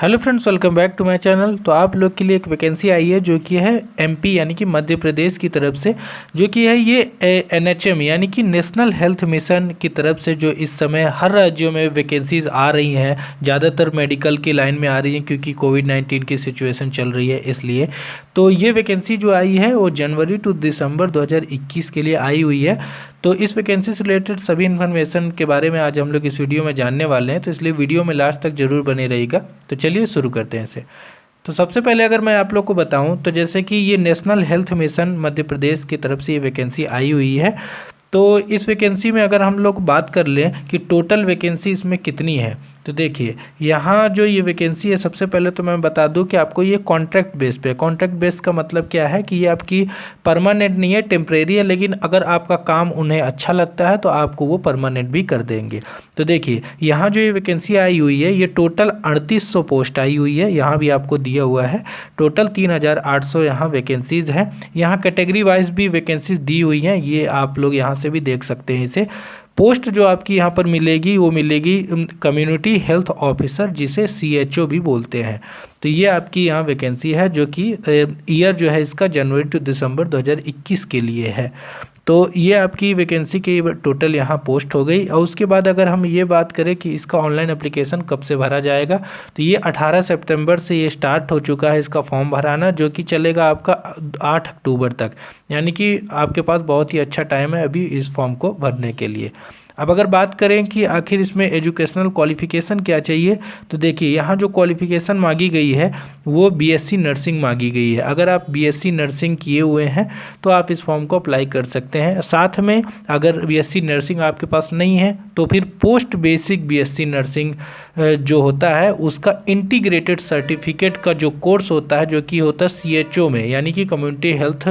Hello friends, welcome back to my channel. तो आप लोग के लिए एक वैकेंसी आई है जो कि है एमपी यानी कि मध्य प्रदेश की तरफ से, जो कि है ये एनएचएम यानी कि नेशनल हेल्थ मिशन की तरफ से, जो इस समय हर राज्यों में वैकेंसीज आ रही हैं। ज़्यादातर मेडिकल की लाइन में आ रही हैं क्योंकि कोविड-19 की सिचुएशन चल रही है, इसलिए तो ये वैकेंसी जो आई है वो जनवरी टू दिसंबर 2021 के लिए आई हुई है। तो इस वैकेंसी से रिलेटेड सभी इन्फॉर्मेशन के बारे में आज हम लोग इस वीडियो में जानने वाले हैं, तो इसलिए वीडियो में लास्ट तक जरूर बने रहिएगा। तो चलिए शुरू करते हैं इसे। तो सबसे पहले अगर मैं आप लोग को बताऊं तो जैसे कि ये national health mission Madhya Pradesh की तरफ से ये वैकेंसी आई हुई है। तो इस वैकेंसी में अगर हम लोग बात कर लें कि टोटल वैकेंसी इसमें कितनी है, तो देखिए यहाँ जो ये वैकेंसी है, सबसे पहले तो मैं बता दूं कि आपको ये कॉन्ट्रैक्ट बेस पे, कॉन्ट्रैक्ट बेस का मतलब क्या है कि ये आपकी परमानेंट नहीं है, टेम्परेरी है, लेकिन अगर आपका काम उन्हें अच्छा लगता है तो आपको वो परमानेंट भी कर देंगे। तो देखिए यहाँ जो ये वैकेंसी आई हुई है, ये टोटल 3800 पोस्ट आई हुई है, यहाँ भी आपको दिया हुआ है। टोटल 3800 यहाँ वैकेंसीज़ हैं। यहाँ कैटेगरी वाइज भी वैकेंसीज दी हुई हैं, ये आप लोग यहाँ से भी देख सकते हैं इसे। पोस्ट जो आपकी यहाँ पर मिलेगी वो मिलेगी कम्युनिटी हेल्थ ऑफिसर, जिसे CHO भी बोलते हैं। तो ये आपकी यहाँ वैकेंसी है जो कि ईयर जो है इसका जनवरी टू दिसंबर 2021 के लिए है। तो ये आपकी वैकेंसी की टोटल यहाँ पोस्ट हो गई। और उसके बाद अगर हम ये बात करें कि इसका ऑनलाइन एप्लीकेशन कब से भरा जाएगा, तो ये 18 सितंबर से ये स्टार्ट हो चुका है इसका फॉर्म भराना, जो कि चलेगा आपका 8 अक्टूबर तक। यानी कि आपके पास बहुत ही अच्छा टाइम है अभी इस फॉर्म को भरने के लिए। अब अगर बात करें कि आखिर इसमें एजुकेशनल क्वालिफ़िकेशन क्या चाहिए, तो देखिए यहाँ जो क्वालिफ़िकेशन मांगी गई है वो BSc नर्सिंग मांगी गई है। अगर आप BSc नर्सिंग किए हुए हैं तो आप इस फॉर्म को अप्लाई कर सकते हैं। साथ में अगर BSc नर्सिंग आपके पास नहीं है तो फिर पोस्ट बेसिक BSc नर्सिंग जो होता है उसका इंटीग्रेटेड सर्टिफिकेट का जो कोर्स होता है, जो कि होता है CHO में, यानी कि कम्युनिटी हेल्थ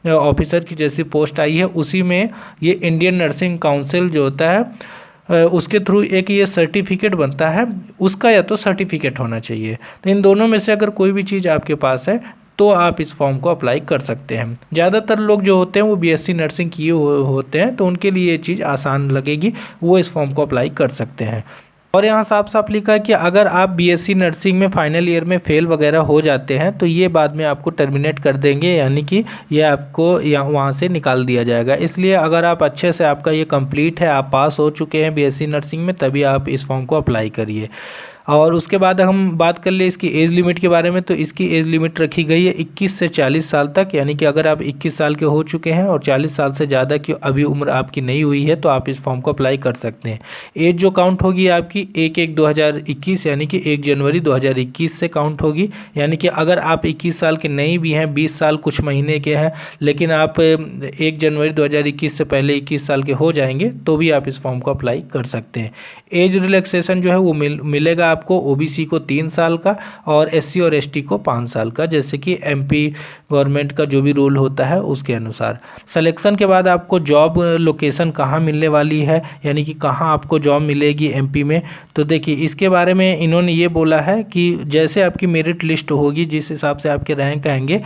ऑफिसर की जैसी पोस्ट आई है उसी में ये इंडियन नर्सिंग काउंसिल जो होता है उसके थ्रू एक ये सर्टिफिकेट बनता है, उसका या तो सर्टिफिकेट होना चाहिए। तो इन दोनों में से अगर कोई भी चीज़ आपके पास है तो आप इस फॉर्म को अप्लाई कर सकते हैं। ज़्यादातर लोग जो होते हैं वो BSc नर्सिंग किए होते हैं, तो उनके लिए ये चीज़ आसान लगेगी, वो इस फॉर्म को अप्लाई कर सकते हैं। और यहाँ साफ साफ लिखा है कि अगर आप BSc नर्सिंग में फाइनल ईयर में फेल वगैरह हो जाते हैं तो ये बाद में आपको टर्मिनेट कर देंगे, यानी कि ये आपको वहाँ से निकाल दिया जाएगा। इसलिए अगर आप अच्छे से, आपका ये कंप्लीट है, आप पास हो चुके हैं BSc नर्सिंग में, तभी आप इस फॉर्म को अप्लाई करिए। और उसके बाद हम बात कर ले इसकी एज लिमिट के बारे में, तो इसकी एज लिमिट रखी गई है 21 से 40 साल तक। यानी कि अगर आप 21 साल के हो चुके हैं और 40 साल से ज़्यादा की अभी उम्र आपकी नहीं हुई है तो आप इस फॉर्म को अप्लाई कर सकते हैं। एज जो काउंट होगी आपकी 1/1/2021 यानी कि 1 जनवरी 2021 से काउंट होगी। यानी कि अगर आप 21 साल के नहीं भी हैं, 20 साल कुछ महीने के हैं, लेकिन आप 1 जनवरी 2021 से पहले 21 साल के हो जाएंगे तो भी आप इस फॉर्म को अप्लाई कर सकते हैं। एज रिलैक्सेशन जो है वो मिलेगा आपको OBC को 3 साल का और SC और ST को 5 साल का, जैसे कि MP गवर्नमेंट का जो भी रूल होता है उसके अनुसार। सिलेक्शन के बाद आपको जॉब लोकेशन कहाँ मिलने वाली है, यानी कि कहाँ आपको जॉब मिलेगी MP में, तो देखिए इसके बारे में इन्होंने ये बोला है कि जैसे आपकी मेरिट लिस्ट होगी, जिस हिसाब से आपके रैंक आएंगे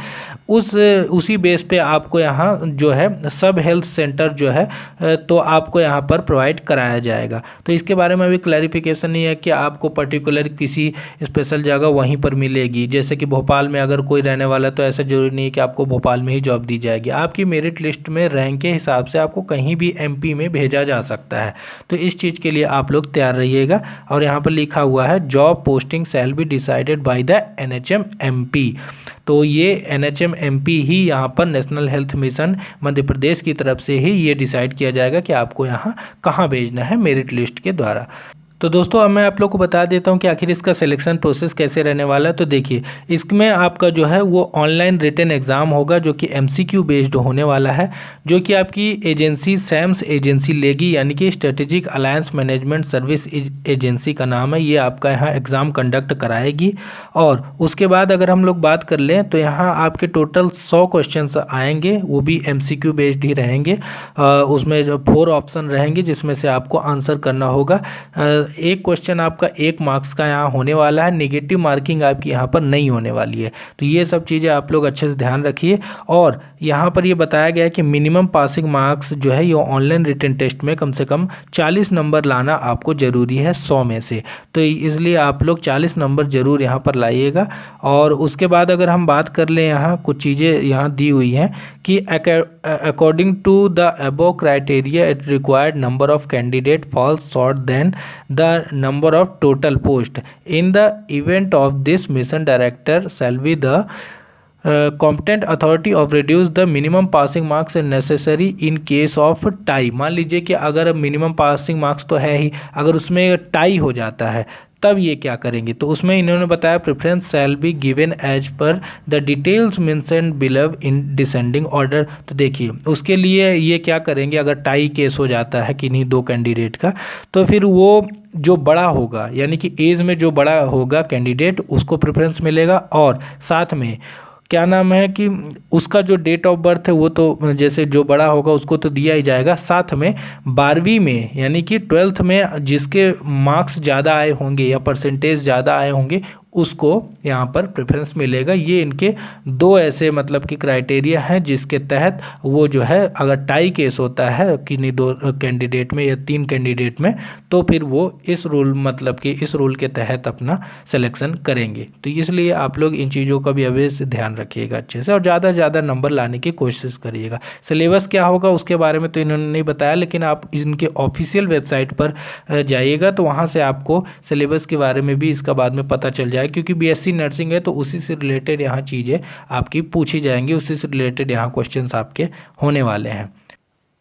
उसी बेस पे आपको यहाँ जो है सब हेल्थ सेंटर जो है तो आपको यहाँ पर प्रोवाइड कराया जाएगा। तो इसके बारे में अभी क्लैरिफिकेशन नहीं है कि आपको पर्टिकुलर किसी स्पेशल जगह वहीं पर मिलेगी। जैसे कि भोपाल में अगर कोई रहने वाला है तो ऐसा जरूरी नहीं है कि आपको भोपाल में ही जॉब दी जाएगी। आपकी मेरिट लिस्ट में रैंक के हिसाब से आपको कहीं भी MP में भेजा जा सकता है। तो इस चीज़ के लिए आप लोग तैयार रहिएगा। और यहाँ पर लिखा हुआ है job posting shall be decided by the NHM MP। तो ये NHM MP ही यहाँ पर national health mission Madhya Pradesh की तरफ से ही ये डिसाइड किया जाएगा कि आपको यहाँ कहाँ भेजना है मेरिट लिस्ट के द्वारा। तो दोस्तों अब मैं आप लोग को बता देता हूं कि आखिर इसका सिलेक्शन प्रोसेस कैसे रहने वाला है। तो देखिए इसमें आपका जो है वो ऑनलाइन रिटन एग्ज़ाम होगा, जो कि MCQ बेस्ड होने वाला है, जो कि आपकी एजेंसी SAMS एजेंसी लेगी, यानी कि strategic alliance management service agency का नाम है। ये आपका यहाँ एग्ज़ाम कंडक्ट कराएगी। और उसके बाद अगर हम लोग बात कर लें तो यहाँ आपके टोटल 100 क्वेश्चन आएंगे, वो भी MCQ बेस्ड ही रहेंगे। उसमें जो 4 ऑप्शन रहेंगे जिसमें से आपको आंसर करना होगा। एक क्वेश्चन आपका 1 मार्क्स का यहाँ होने वाला है, नेगेटिव मार्किंग आपकी यहाँ पर नहीं होने वाली है। तो ये सब चीज़ें आप लोग अच्छे से ध्यान रखिए। और यहाँ पर ये बताया गया है कि मिनिमम पासिंग मार्क्स जो है ये ऑनलाइन रिटन टेस्ट में कम से कम 40 नंबर लाना आपको ज़रूरी है 100 में से। तो इसलिए आप लोग 40 नंबर ज़रूर यहाँ पर लाइएगा। और उसके बाद अगर हम बात कर लें, यहाँ कुछ चीज़ें यहाँ दी हुई हैं कि according to the above criteria it required number of candidate falls short then the number of total post in the event of this mission director shall be the competent authority of reduce the minimum passing marks and necessary in case of tie. मान लीजिए कि अगर minimum passing marks तो है ही, अगर उसमें tie हो जाता है तब ये क्या करेंगे, तो उसमें इन्होंने बताया preference shall be given as per the details mentioned below in descending order. तो देखिए उसके लिए ये क्या करेंगे, अगर टाई केस हो जाता है किन्हीं 2 कैंडिडेट का, तो फिर वो जो बड़ा होगा यानी कि एज में जो बड़ा होगा कैंडिडेट उसको प्रेफरेंस मिलेगा। और साथ में क्या नाम है कि उसका जो डेट ऑफ बर्थ है वो तो जैसे जो बड़ा होगा उसको तो दिया ही जाएगा, साथ में 12वीं में यानी कि 12th में जिसके मार्क्स ज़्यादा आए होंगे या परसेंटेज ज़्यादा आए होंगे उसको यहाँ पर प्रेफरेंस मिलेगा। ये इनके 2 ऐसे मतलब कि क्राइटेरिया हैं जिसके तहत वो जो है अगर टाई केस होता है किन्हीं 2 कैंडिडेट में या 3 कैंडिडेट में, तो फिर वो इस रूल मतलब कि इस रूल के तहत अपना सिलेक्शन करेंगे। तो इसलिए आप लोग इन चीज़ों का भी अवश्य ध्यान रखिएगा अच्छे से और ज़्यादा से ज़्यादा नंबर लाने की कोशिश करिएगा। सिलेबस क्या होगा उसके बारे में तो इन्होंने नहीं बताया, लेकिन आप इनके ऑफिशियल वेबसाइट पर जाइएगा तो वहाँ से आपको सिलेबस के बारे में भी इसका बाद में पता चल जाए, क्योंकि बीएससी नर्सिंग है तो उसी से रिलेटेड यहाँ चीज़ें आपकी पूछी जाएंगी, उसी से रिलेटेड यहाँ क्वेश्चंस आपके होने वाले हैं।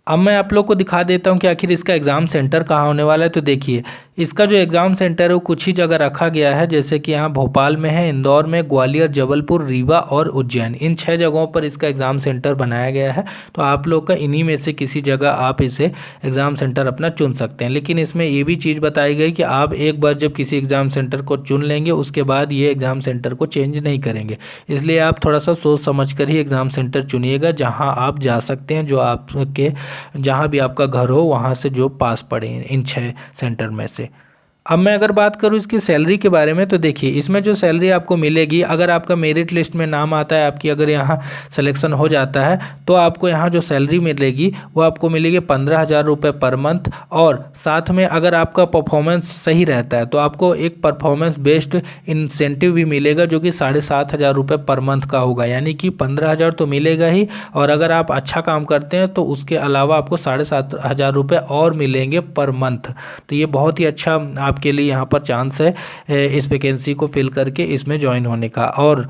अब मैं आप लोग को दिखा देता हूँ कि आखिर इसका एग्ज़ाम सेंटर कहाँ होने वाला है। तो देखिए इसका जो एग्ज़ाम सेंटर है वो कुछ ही जगह रखा गया है, जैसे कि यहाँ भोपाल में है, इंदौर में, ग्वालियर, जबलपुर, रीवा और उज्जैन, इन 6 जगहों पर इसका एग्ज़ाम सेंटर बनाया गया है। तो आप लोग का इन्हीं में से किसी जगह आप इसे एग्ज़ाम सेंटर अपना चुन सकते हैं। लेकिन इसमें ये भी चीज़ बताई गई कि आप एक बार जब किसी एग्ज़ाम सेंटर को चुन लेंगे उसके बाद ये एग्ज़ाम सेंटर को चेंज नहीं करेंगे, इसलिए आप थोड़ा सा सोच समझ कर ही एग्ज़ाम सेंटर चुनिएगा जहाँ आप जा सकते हैं, जो आपके जहाँ भी आपका घर हो वहाँ से जो पास पड़े इन 6 सेंटर में से। अब मैं अगर बात करूँ इसकी सैलरी के बारे में, तो देखिए इसमें जो सैलरी आपको मिलेगी, अगर आपका मेरिट लिस्ट में नाम आता है, आपकी अगर यहाँ सिलेक्शन हो जाता है तो आपको यहाँ जो सैलरी मिलेगी वो आपको मिलेगी 15,000 रुपये पर मंथ। और साथ में अगर आपका परफॉर्मेंस सही रहता है तो आपको एक परफॉर्मेंस बेस्ड इंसेंटिव भी मिलेगा जो कि 7,500 रुपये पर मंथ का होगा, यानी कि 15,000 तो मिलेगा ही, और अगर आप अच्छा काम करते हैं तो उसके अलावा आपको 7,500 रुपये और मिलेंगे पर मंथ। तो ये बहुत ही अच्छा आपके लिए यहाँ पर चांस है इस वैकेंसी को फिल करके इसमें ज्वाइन होने का। और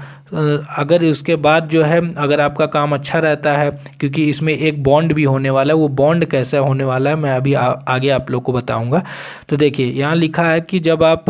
अगर उसके बाद जो है अगर आपका काम अच्छा रहता है, क्योंकि इसमें एक बॉन्ड भी होने वाला है, वो बॉन्ड कैसा होने वाला है मैं अभी आगे आप लोग को बताऊंगा। तो देखिए यहाँ लिखा है कि जब आप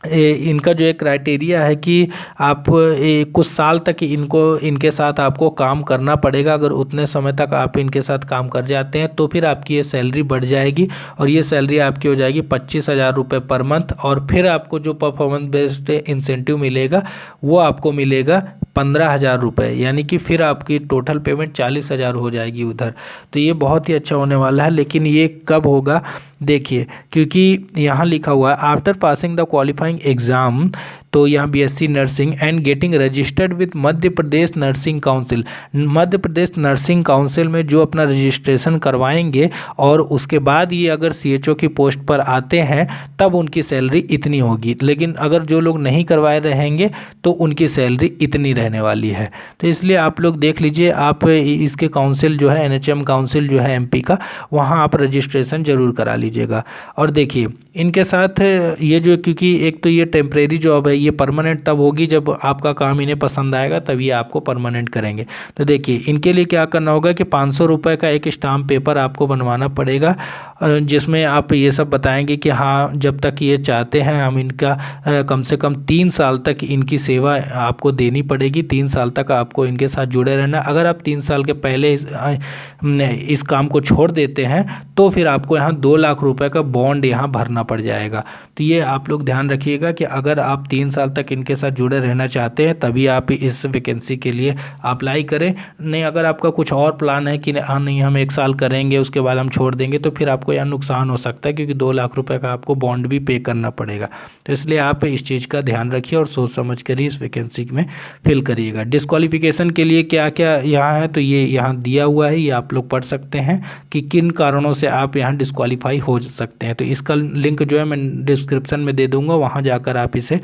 इनका जो एक क्राइटेरिया है कि आप कुछ साल तक इनके साथ आपको काम करना पड़ेगा। अगर उतने समय तक आप इनके साथ काम कर जाते हैं तो फिर आपकी ये सैलरी बढ़ जाएगी, और ये सैलरी आपकी हो जाएगी 25,000 रुपये पर मंथ। और फिर आपको जो परफॉर्मेंस बेस्ड इंसेंटिव मिलेगा वो आपको मिलेगा 15,000 रुपये, यानी कि फिर आपकी टोटल पेमेंट 40,000 हो जाएगी उधर। तो ये बहुत ही अच्छा होने वाला है। लेकिन ये कब होगा देखिए, क्योंकि यहाँ लिखा हुआ है after passing the qualifying exam, तो यहाँ BSc nursing and getting registered with Madhya Pradesh nursing council, Madhya Pradesh nursing council में जो अपना रजिस्ट्रेशन करवाएंगे और उसके बाद ये अगर सीएचओ की पोस्ट पर आते हैं तब उनकी सैलरी इतनी होगी। लेकिन अगर जो लोग नहीं करवाए रहेंगे तो उनकी सैलरी इतनी रहने वाली है। तो इसलिए आप लोग देख लीजिए, आप इसके काउंसिल जो है एनएचएम काउंसिल जो है एमपी का, वहाँ आप रजिस्ट्रेशन ज़रूर करा लीजिएगा। और देखिए इनके साथ ये जो, क्योंकि एक तो ये टेम्परेरी जॉब है, ये परमानेंट तब होगी जब आपका काम इन्हें पसंद आएगा तभी आपको परमानेंट करेंगे। तो देखिए इनके लिए क्या करना होगा कि 500 रुपये का एक स्टाम्प पेपर आपको बनवाना पड़ेगा, जिसमें आप ये सब बताएंगे कि हाँ जब तक ये चाहते हैं हम इनका कम से कम 3 साल तक इनकी सेवा आपको देनी पड़ेगी, 3 साल तक आपको इनके साथ जुड़े रहना। अगर आप 3 साल के पहले इस काम को छोड़ देते हैं तो फिर आपको यहाँ 2 लाख रुपए का बॉन्ड यहाँ भरना पड़ जाएगा। तो ये आप लोग ध्यान रखिएगा कि अगर आप 3 साल तक इनके साथ जुड़े रहना चाहते हैं तभी आप इस वैकेंसी के लिए अप्लाई करें। नहीं, अगर आपका कुछ और प्लान है कि हाँ नहीं हम 1 साल करेंगे उसके बाद हम छोड़ देंगे, तो फिर आपको यहाँ नुकसान हो सकता है, क्योंकि 2 लाख रुपए का आपको बॉन्ड भी पे करना पड़ेगा। तो इसलिए आप इस चीज़ का ध्यान रखिए और सोच समझ कर ही इस वैकेंसी में फिल करिएगा। डिस्क्वालिफिकेशन के लिए क्या क्या यहाँ है तो ये यहाँ दिया हुआ है, ये आप लोग पढ़ सकते हैं कि किन कारणों से आप यहाँ डिस्क्वालीफाई हो सकते हैं। तो इसका लिंक जो है मैं डिस्क्रिप्शन में दे दूँगा, वहाँ जाकर आप इसे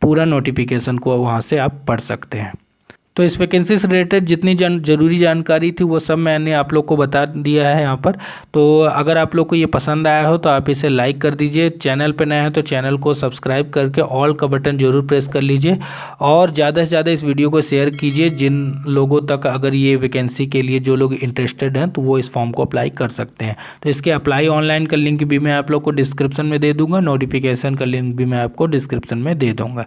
पूरा नोटिफिकेशन को वहाँ से आप पढ़ सकते हैं। तो इस वैकेंसी से रिलेटेड जितनी जरूरी जानकारी थी वो सब मैंने आप लोग को बता दिया है यहाँ पर। तो अगर आप लोग को ये पसंद आया हो तो आप इसे लाइक कर दीजिए, चैनल पर नए हैं तो चैनल को सब्सक्राइब करके ऑल का बटन जरूर प्रेस कर लीजिए और ज़्यादा से ज़्यादा इस वीडियो को शेयर कीजिए जिन लोगों तक अगर ये वैकेंसी के लिए जो लोग इंटरेस्टेड हैं तो वो इस फॉर्म को अप्लाई कर सकते हैं। तो इसके अप्लाई ऑनलाइन का लिंक भी मैं आप लोग को डिस्क्रिप्शन में दे दूँगा, नोटिफिकेशन का लिंक भी मैं आपको डिस्क्रिप्शन में दे दूँगा।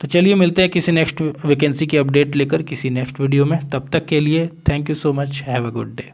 तो चलिए मिलते हैं किसी नेक्स्ट वैकेंसी की अपडेट लेकर किसी नेक्स्ट वीडियो में। तब तक के लिए thank you so much, have a good day.